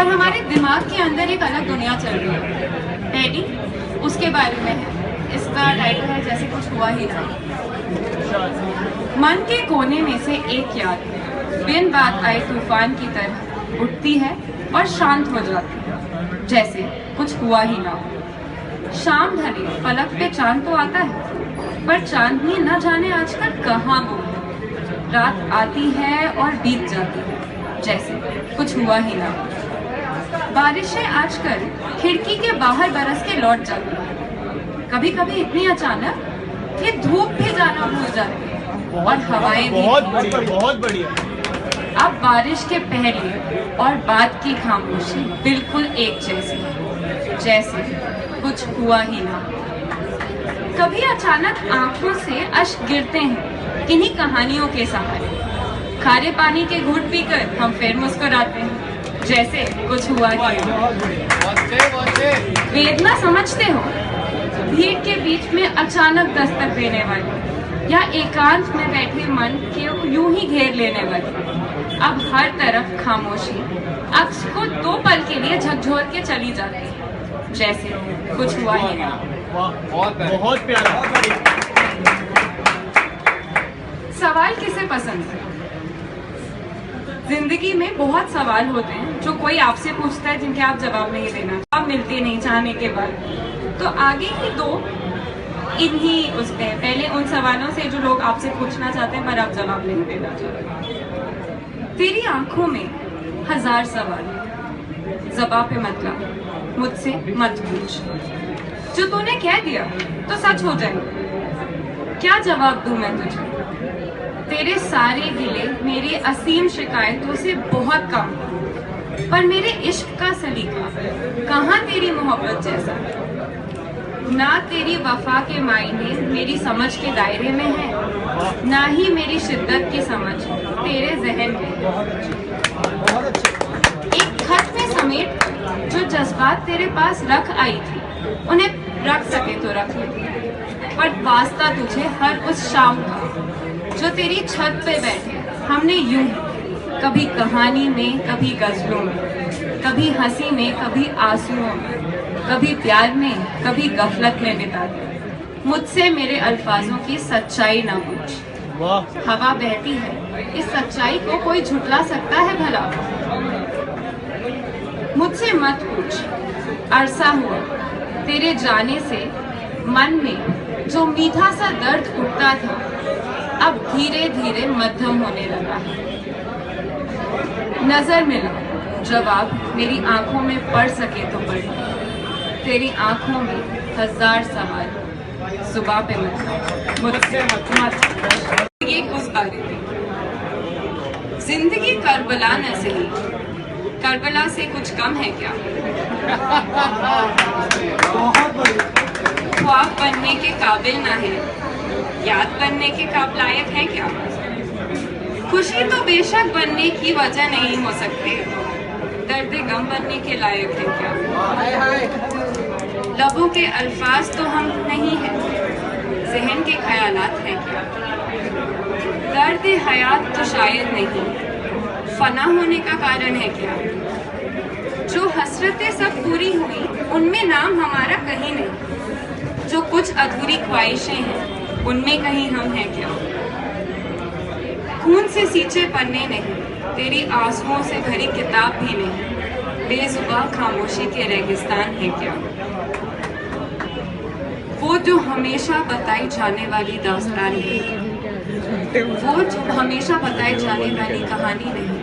पर हमारे दिमाग के अंदर एक अलग दुनिया चल रही है। पहली उसके बारे में है, इसका टाइटल है जैसे कुछ हुआ ही ना। मन के कोने में से एक याद बिन बात आए तूफान की तरह उठती है और शांत हो जाती है, जैसे कुछ हुआ ही ना हो। शाम ढले पलक पे चांद तो आता है, पर चांदनी न जाने आजकल कहाँ गुम है। रात आती है और बीत जाती है, जैसे कुछ हुआ ही ना हो। बारिशें आजकल खिड़की के बाहर बरस के लौट जाती है, कभी कभी इतनी अचानक कि धूप भी जाना भूल जाती है और हवाएं भी। बहुत बढ़िया। अब बारिश के पहले और बाद की खामोशी बिल्कुल एक जैसी है, जैसे कुछ हुआ ही ना। कभी अचानक आंखों से अश्क गिरते हैं किन्हीं कहानियों के सहारे। खारे पानी के घूंट पीकर हम फिर मुस्कुराते हैं, जैसे कुछ हुआ ही ना। वेदना समझते हो, भीड़ के बीच में अचानक दस्तक देने वाली, या एकांत में बैठे मन के यूं ही घेर लेने वाली। अब हर तरफ खामोशी अक्स को 2 पल के लिए झकझोर के चली जाती है, जैसे कुछ हुआ ही ना। बहुत प्यारा। सवाल किसे पसंद है? जिंदगी में बहुत सवाल होते हैं जो कोई आपसे पूछता है, जिनके आप जवाब नहीं देना, आप मिलते नहीं चाहने के बाद। तो आगे ही 2 इन्हीं उस पे पहले उन सवालों से जो लोग आपसे पूछना चाहते हैं पर आप जवाब नहीं देना चाहते। तेरी आंखों में 1000 सवाल, ज़बां पे मतलब मुझसे मत पूछ। जो तूने कह दिया तो सच हो जाए, क्या जवाब दूं मैं तुझे? तेरे सारे गिले मेरी असीम शिकायतों से बहुत कम, पर मेरे इश्क का सलीका कहाँ तेरी मोहब्बत जैसा। ना तेरी वफा के मायने मेरी समझ के दायरे में है, ना ही मेरी शिद्दत की समझ तेरे जहन में। एक खत में समेट जो जज्बात तेरे पास रख आई थी, उन्हें रख सके तो रख ले, पर वास्ता तुझे हर उस शाम का जो तेरी छत पे बैठे हमने यूं कभी कहानी में, कभी गजलों में, कभी हंसी में, कभी आंसुओं में, कभी प्यार में, कभी गफलत में बिता दिया। मुझसे मेरे अल्फाजों की सच्चाई ना पूछ। हवा बहती है, इस सच्चाई को कोई झुटला सकता है भला? मुझसे मत पूछ। अरसा हुआ तेरे जाने से मन में जो मीठा सा दर्द उठता था, अब धीरे धीरे मध्यम होने लगा है। नजर मिला, जवाब मेरी आंखों में पड़ सके तो पढ़। तेरी आंखों में 1000 सवाल, ज़ुबां पे मतलब मुझसे मत। ये उस बारे में जिंदगी करबला न सही, करबला से कुछ कम है क्या? ख्वाब बनने के काबिल ना है, याद बनने के लायक है क्या? खुशी तो बेशक बनने की वजह नहीं हो सकते, दर्द गम बनने के लायक है क्या? लबों के अल्फाज तो हम नहीं हैं, जहन के ख्यालात हैं क्या? दर्द हयात तो शायद नहीं, फना होने का कारण है क्या? जो हसरतें सब पूरी हुई, उनमें नाम हमारा कहीं नहीं। जो कुछ अधूरी ख्वाहिशें हैं, उनमें कहीं हम हैं क्या? खून से सींचे पन्ने नहीं, तेरी आंसुओं से भरी किताब भी नहीं, बेजुबां खामोशी के रेगिस्तान है क्या? वो जो हमेशा बताई जाने वाली दास्तान है, वो जो हमेशा बताई जाने वाली कहानी नहीं,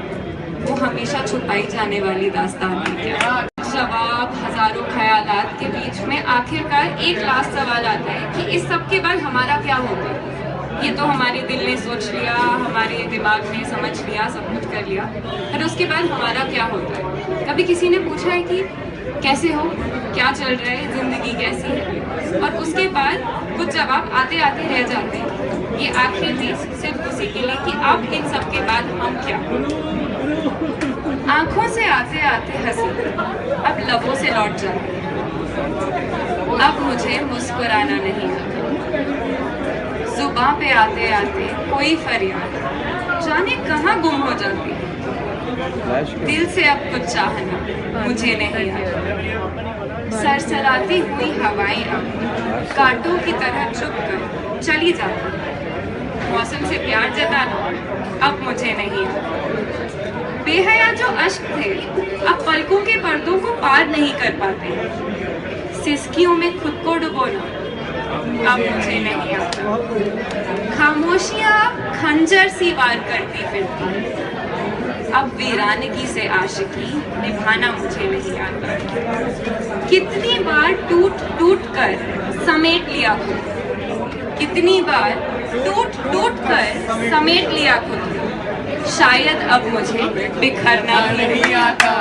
वो हमेशा छुपाई जाने वाली दास्तान है क्या? जवाब हजारों ख्यालात के बीच में आखिरकार एक लास्ट सवाल आता है कि इस सब के बाद हमारा क्या होगा? ये तो हमारे दिल ने सोच लिया, हमारे दिमाग ने समझ लिया, सब कुछ कर लिया, पर उसके बाद हमारा क्या होता है? कभी किसी ने पूछा है कि कैसे हो, क्या चल रहा है, जिंदगी कैसी है? और उसके बाद कुछ जवाब आते आते रह जाते हैं। ये आखिर चीज सिर्फ उसी के लिए कि अब इन सब के बाद हम क्या? आंखों से आते आते हंसी अब लबों से लौट जाती है। अब मुझे मुस्कुराना नहीं आता। जुबां पे आते आते कोई फरियाद जाने कहाँ गुम हो जाती है। दिल से अब कुछ चाहना मुझे नहीं आता। सरसराती हुई हवाएं अब कांटों की तरह चुप कर चली जाती। मौसम से प्यार जताना अब मुझे नहीं आता। बेहया जो अश्क थे अब पलकों के पर्दों को पार नहीं कर पाते। सिसकियों में खुद को डुबोना अब मुझे नहीं आता। खामोशियां खंजर सी वार करती फिरती। अब वीरानगी से आशिकी निभाना मुझे नहीं आता। कितनी बार टूट टूट कर समेट लिया खुद, कितनी बार टूट टूट कर समेट लिया खुद। शायद अब मुझे बिखरना ही नहीं आता।